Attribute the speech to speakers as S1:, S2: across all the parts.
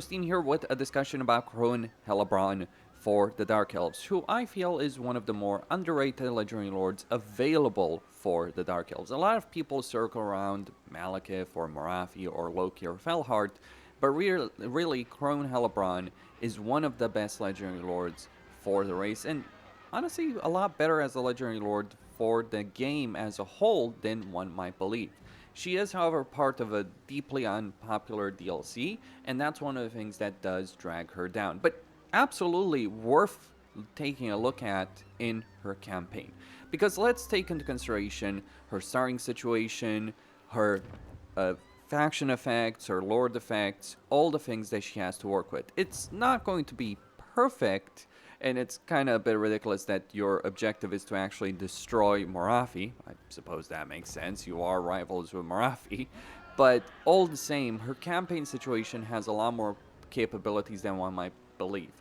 S1: Costin here with a discussion about Crone Hellebron for the Dark Elves, who I feel is one of the more underrated legendary lords available for the Dark Elves. A lot of people circle around Malekith or Morathi or Loki or Felhart, but really Crone Hellebron is one of the best legendary lords for the race, and honestly a lot better as a legendary lord for the game as a whole than one might believe. She is, however, part of a deeply unpopular DLC, and that's one of the things that does drag her down. But absolutely worth taking a look at in her campaign. Because let's take into consideration her starting situation, her faction effects, her lord effects, all the things that she has to work with. It's not going to be perfect, and it's kind of a bit ridiculous that your objective is to actually destroy Morathi. I suppose that makes sense. You are rivals with Morathi. But all the same, her campaign situation has a lot more capabilities than one might believe.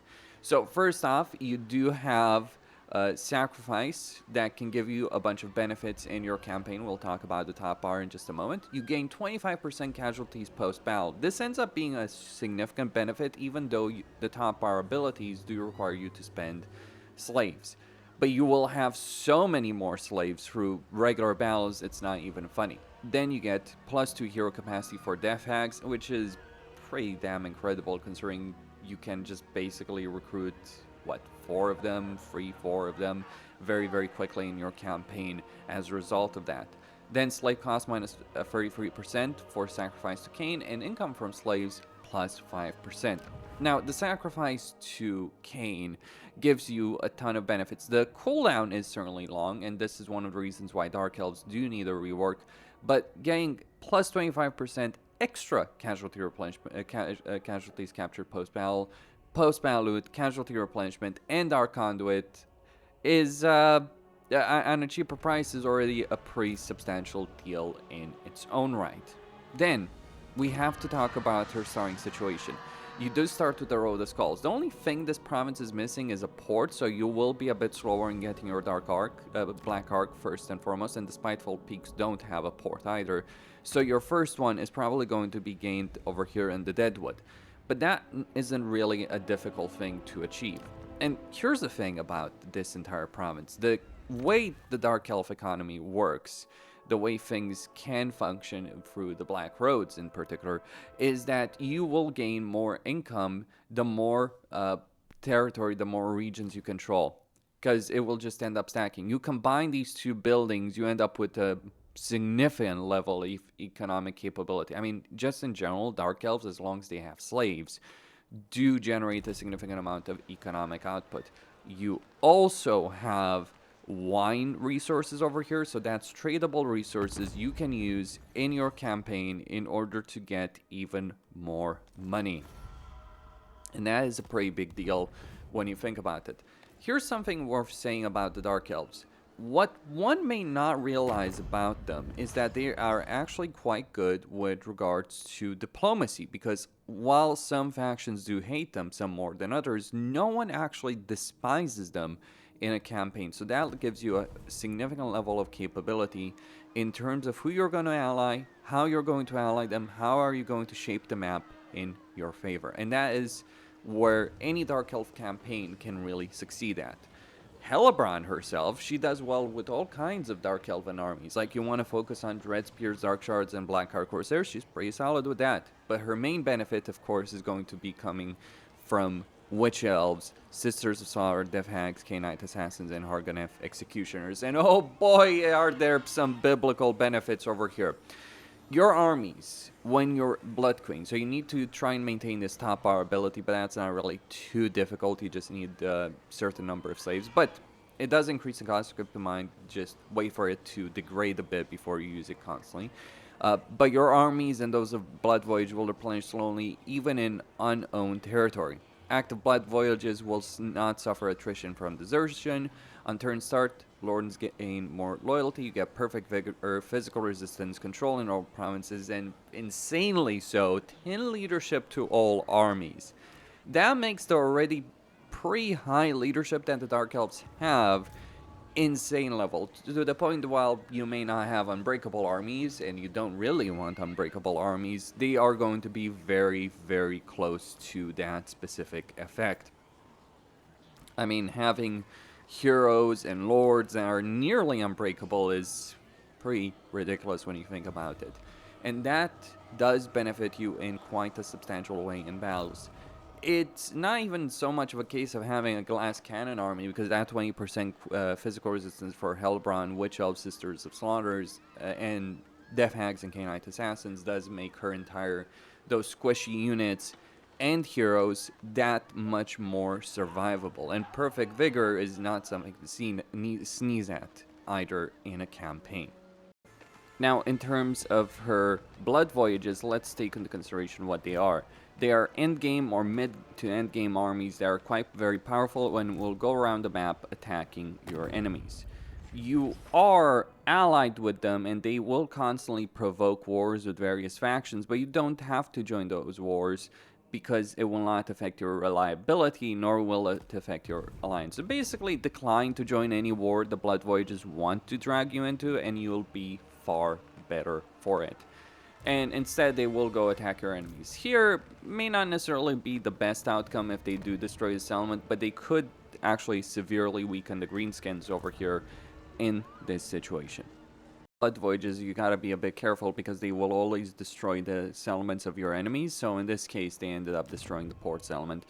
S1: So first off, you do have sacrifice that can give you a bunch of benefits in your campaign. We'll talk about the top bar in just a moment. You gain 25% casualties post-battle. This ends up being a significant benefit, even though the top bar abilities do require you to spend slaves. But you will have so many more slaves through regular battles, it's not even funny. Then you get +2 hero capacity for death hacks, which is pretty damn incredible considering you can just basically recruit what, 4 of them, 4 of them, very quickly in your campaign as a result of that. Then slave cost minus 33% for sacrifice to Cain, and income from slaves plus 5%. Now, the sacrifice to Cain gives you a ton of benefits. The cooldown is certainly long, and this is one of the reasons why Dark Elves do need a rework, but getting plus 25% extra casualty replenishment, casualties captured post-battle loot, casualty replenishment, and our conduit is, on a cheaper price, is already a pretty substantial deal in its own right. Then, we have to talk about her starting situation. You do start with the Road of Skulls. The only thing this province is missing is a port, so you will be a bit slower in getting your Black Ark first and foremost, and the Spiteful Peaks don't have a port either. So your first one is probably going to be gained over here in the Deadwood. But that isn't really a difficult thing to achieve. And here's the thing about this entire province. The way the Dark Elf economy works, the way things can function through the Black Roads in particular, is that you will gain more income the more territory, the more regions you control. Because it will just end up stacking. You combine these two buildings, you end up with a significant level of economic capability. I mean, just in general, Dark Elves, as long as they have slaves, do generate a significant amount of economic output. You also have wine resources over here, so that's tradable resources you can use in your campaign in order to get even more money. And that is a pretty big deal when you think about it. Here's something worth saying about the Dark Elves. What one may not realize about them is that they are actually quite good with regards to diplomacy, because while some factions do hate them, some more than others, no one actually despises them in a campaign. So that gives you a significant level of capability in terms of who you're going to ally, how you're going to ally them, how are you going to shape the map in your favor. And that is where any Dark Elf campaign can really succeed at. Hellebron herself, she does well with all kinds of Dark Elven armies. Like, you want to focus on Dread Spears, Dark Shards, and Black Ark Corsairs, she's pretty solid with that. But her main benefit, of course, is going to be coming from Witch Elves, Sisters of Slaughter, Death Hags, Cainite Assassins, and Hargonef Executioners. And oh boy, are there some biblical benefits over here. Your armies, when you're Blood Queen, so you need to try and maintain this top bar ability, but that's not really too difficult. You just need a certain number of slaves, but it does increase the cost. Keep in mind, just wait for it to degrade a bit before you use it constantly. But your armies and those of Blood Voyage will replenish slowly, even in unowned territory. Active Blood Voyages will not suffer attrition from desertion. On turn start, Lords gain more loyalty, you get perfect vigor, physical resistance, control in all provinces, and insanely so, 10 leadership to all armies. That makes the already pretty high leadership that the Dark Elves have insane level, to the point while you may not have unbreakable armies, and you don't really want unbreakable armies, they are going to be very, very close to that specific effect. I mean, having heroes and lords that are nearly unbreakable is pretty ridiculous when you think about it. And that does benefit you in quite a substantial way in battles. It's not even so much of a case of having a glass cannon army, because that 20% physical resistance for Hellebron, Witch Elves, Sisters of Slaughters, and Death Hags and Canite Assassins does make her entire, those squishy units and heroes, that much more survivable. And Perfect Vigor is not something to sneeze at either in a campaign. Now, in terms of her blood voyages, let's take into consideration what they are. They are endgame or mid to endgame armies that are quite very powerful and will go around the map attacking your enemies. You are allied with them, and they will constantly provoke wars with various factions, but you don't have to join those wars because it will not affect your reliability, nor will it affect your alliance. So basically, decline to join any war the Blood Voyages want to drag you into, and you'll be far better for it. And instead, they will go attack your enemies. Here, may not necessarily be the best outcome if they do destroy the settlement, but they could actually severely weaken the greenskins over here in this situation. Blood Voyages, you gotta be a bit careful because they will always destroy the settlements of your enemies. So in this case, they ended up destroying the port settlement.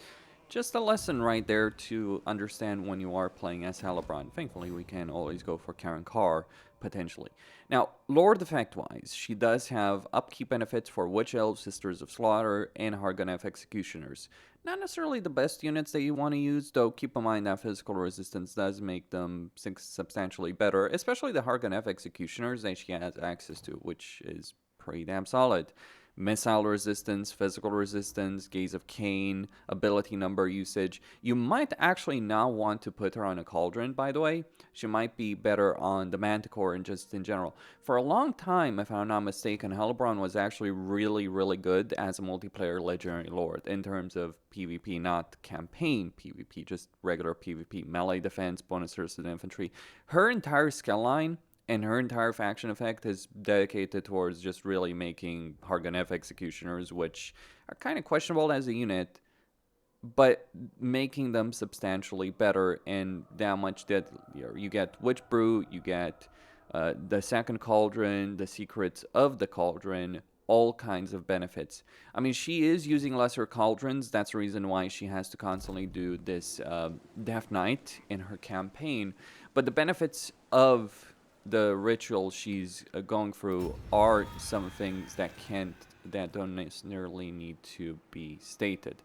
S1: Just a lesson right there to understand when you are playing as Hellebron. Thankfully, we can always go for Karen Carr, potentially. Now, lore effect-wise, she does have upkeep benefits for Witch Elves, Sisters of Slaughter, and Hargonef Executioners. Not necessarily the best units that you want to use, though keep in mind that physical resistance does make them substantially better, especially the Hargonef Executioners that she has access to, which is pretty damn solid. Missile resistance, physical resistance, Gaze of Cain, ability number usage. You might actually not want to put her on a Cauldron, by the way. She might be better on the Manticore and just in general. For a long time, if I'm not mistaken, Hellebron was actually really, really good as a multiplayer Legendary Lord in terms of PvP, not campaign PvP, just regular PvP. Melee defense, bonus to the infantry. Her entire skill line and her entire faction effect is dedicated towards just really making Hargonef Executioners, which are kind of questionable as a unit, but making them substantially better and that much deadlier. You get Witch Brew, you get the second Cauldron, the secrets of the Cauldron, all kinds of benefits. I mean, she is using lesser cauldrons. That's the reason why she has to constantly do this Death Knight in her campaign. But the benefits of the ritual she's going through are some things that don't necessarily need to be stated.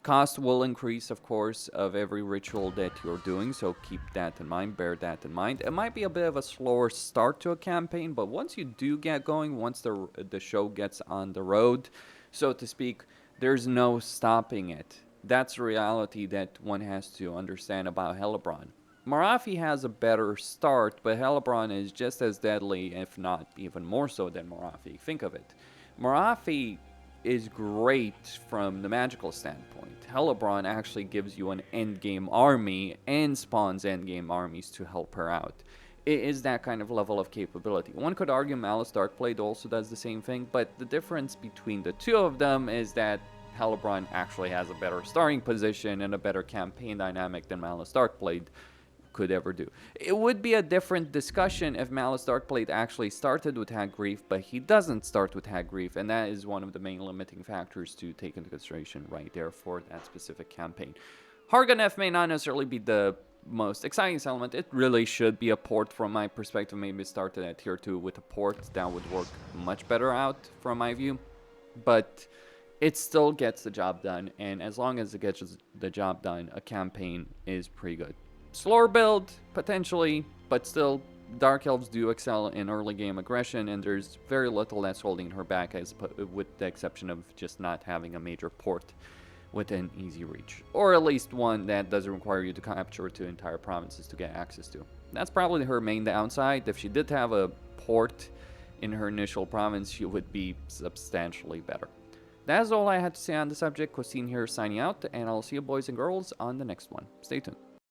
S1: Cost will increase, of course, of every ritual that you're doing, so keep that in mind, bear that in mind. It might be a bit of a slower start to a campaign, but once you do get going, once the show gets on the road, so to speak, there's no stopping it. That's a reality that one has to understand about Hellebron. Morathi has a better start, but Hellebron is just as deadly, if not even more so than Morathi. Think of it. Morathi is great from the magical standpoint. Hellebron actually gives you an endgame army and spawns endgame armies to help her out. It is that kind of level of capability. One could argue Malice Darkblade also does the same thing, but the difference between the two of them is that Hellebron actually has a better starting position and a better campaign dynamic than Malice Darkblade could ever do. It would be a different discussion if Malice Darkblade actually started with Hag Grief, but he doesn't start with Hag Grief, and that is one of the main limiting factors to take into consideration right there for that specific campaign. Hargonef may not necessarily be the most exciting settlement. It really should be a port from my perspective. Maybe started at tier 2 with a port. That would work much better out from my view, but it still gets the job done, and as long as it gets the job done, a campaign is pretty good. Slower build, potentially, but still, Dark Elves do excel in early game aggression, and there's very little that's holding her back, with the exception of just not having a major port within easy reach. Or at least one that doesn't require you to capture 2 entire provinces to get access to. That's probably her main downside. If she did have a port in her initial province, she would be substantially better. That's all I had to say on the subject. Costin here signing out, and I'll see you boys and girls on the next one. Stay tuned.